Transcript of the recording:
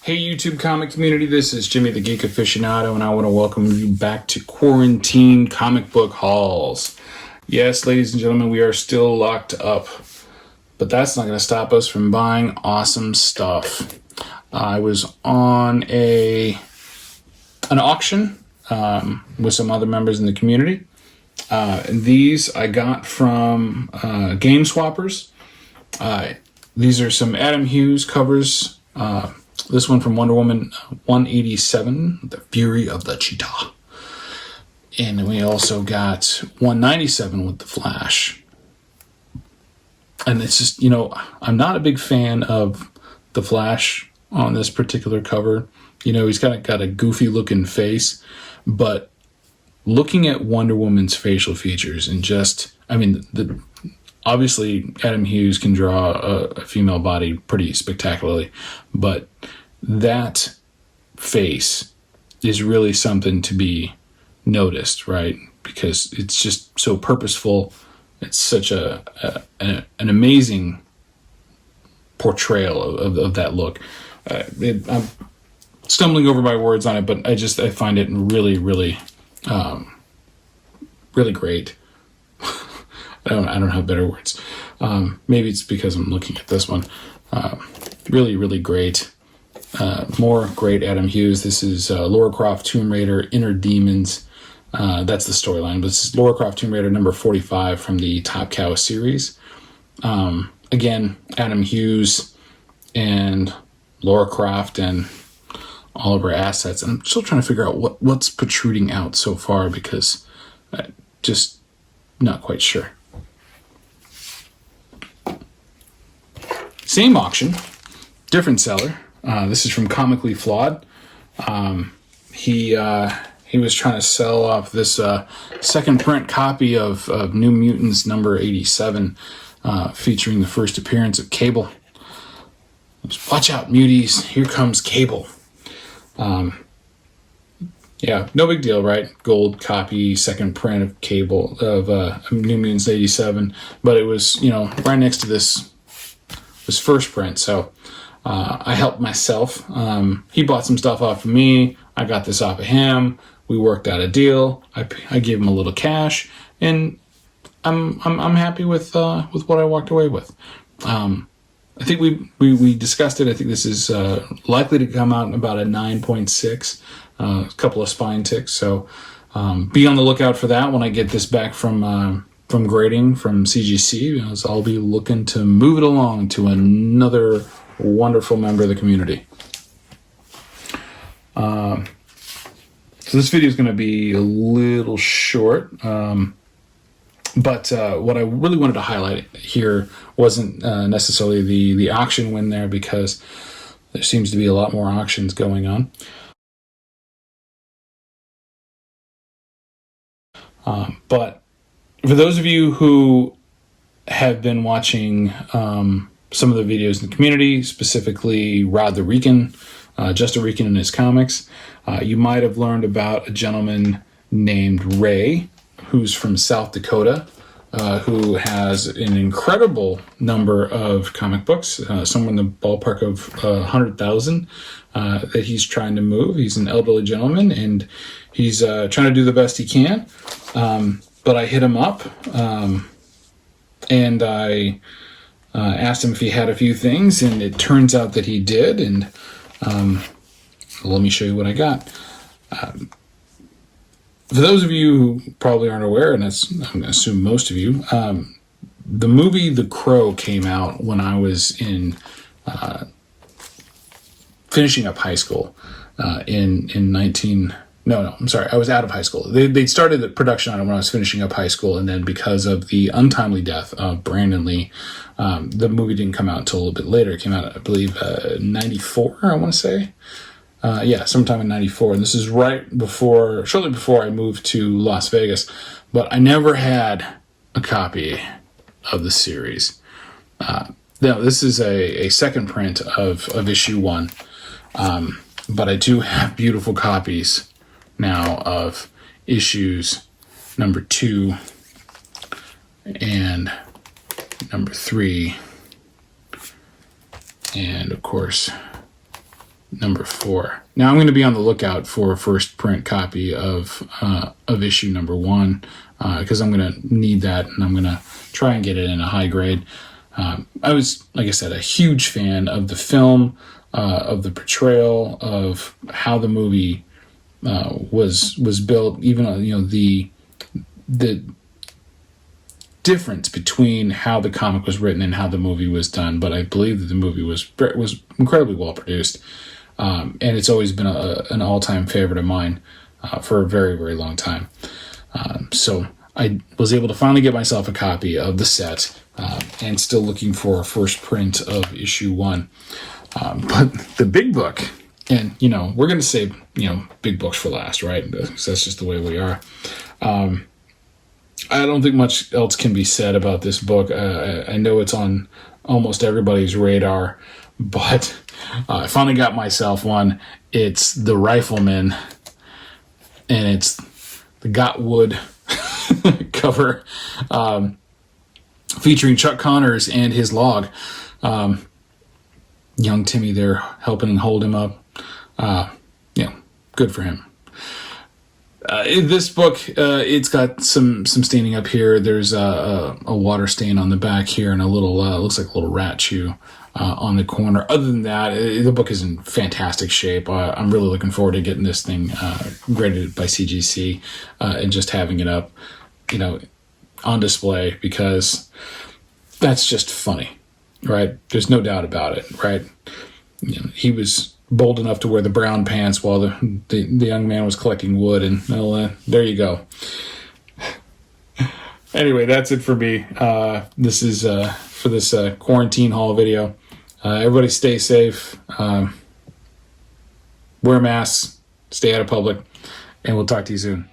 Hey YouTube comic community, this is Jimmy the GEEK Aficionado, and I want to welcome you back to Quarantine Comic Book Hauls. Yes, ladies and gentlemen, we are still locked up, but that's not going to stop us from buying awesome stuff. I was on an auction with some other members in the community. These I got from Game Swappers. These are some Adam Hughes covers. This one from Wonder Woman 187, The Fury of the Cheetah. And we also got 197 with The Flash. And it's just, I'm not a big fan of The Flash on this particular cover. He's got a goofy looking face, but looking at Wonder Woman's facial features and obviously Adam Hughes can draw a female body pretty spectacularly, but that face is really something to be noticed, right? Because it's just so purposeful. It's such an amazing portrayal of that look. I'm stumbling over my words on it, but I find it really, really, really great. I don't have better words. Maybe it's because I'm looking at this one. Really, really great. More great Adam Hughes. This is Lara Croft Tomb Raider Inner Demons. That's the storyline, but this is Lara Croft Tomb Raider number 45 from the Top Cow series. Again, Adam Hughes and Lara Croft and all of her assets. And I'm still trying to figure out what's protruding out so far because I'm just not quite sure. Same auction, different seller. This is from Comically Flawed. He was trying to sell off this second print copy of New Mutants number 87, featuring the first appearance of Cable. Watch out, muties! Here comes Cable. Yeah, no big deal, right? Gold copy, second print of Cable of New Mutants 87, but it was right next to this first print, so I helped myself. He bought some stuff off of me. I got this off of him. We worked out a deal. I gave him a little cash, and I'm happy with what I walked away with. I think we discussed it. I think this is likely to come out in about a 9.6. A couple of spine ticks. So be on the lookout for that when I get this back from grading from CGC. So I'll be looking to move it along to another wonderful member of the community. So this video is going to be a little short, but what I really wanted to highlight here wasn't necessarily the auction win there, because there seems to be a lot more auctions going on. But for those of you who have been watching some of the videos in the community, specifically Rod the Rican, Just a Rican in his comics, you might have learned about a gentleman named Ray, who's from South Dakota, who has an incredible number of comic books, somewhere in the ballpark of 100,000 that he's trying to move. He's an elderly gentleman, and he's trying to do the best he can. But I hit him up, and I asked him if he had a few things, and it turns out that he did. And let me show you what I got. For those of you who probably aren't aware, and I'm going to assume most of you, the movie The Crow came out when I was in finishing up high school I was out of high school. They started the production on it when I was finishing up high school, and then because of the untimely death of Brandon Lee, the movie didn't come out until a little bit later. It came out, I believe, 94, I want to say. Sometime in 94. And this is shortly before I moved to Las Vegas. But I never had a copy of the series. Now, this is a second print of issue 1. But I do have beautiful copies now of issues number 2 and number 3, and of course number 4. Now I'm going to be on the lookout for a first print copy of issue number 1 because I'm going to need that, and I'm going to try and get it in a high grade. I was, like I said, a huge fan of the film, of the portrayal of how the movie was built. Even the difference between how the comic was written and how the movie was done. But I believe that the movie was incredibly well produced, and it's always been an all-time favorite of mine for a very, very long time. So I was able to finally get myself a copy of the set, and still looking for a first print of issue 1. But the big book, and we're going to save big books for last, right? Because that's just the way we are. I don't think much else can be said about this book. I know it's on almost everybody's radar, but I finally got myself one. It's The Rifleman, and it's the Gotwood cover, featuring Chuck Connors and his log. Young Timmy there helping hold him up. Good for him. In this book, it's got some staining up here. There's a water stain on the back here, and a little looks like a little rat chew on the corner. Other than that, the book is in fantastic shape. I'm really looking forward to getting this thing graded by CGC and just having it up, on display, because that's just funny, right? There's no doubt about it, right? He was bold enough to wear the brown pants while the young man was collecting wood, and there you go. Anyway, that's it for me. This is for this quarantine haul video. Everybody stay safe, wear masks, stay out of public, and we'll talk to you soon.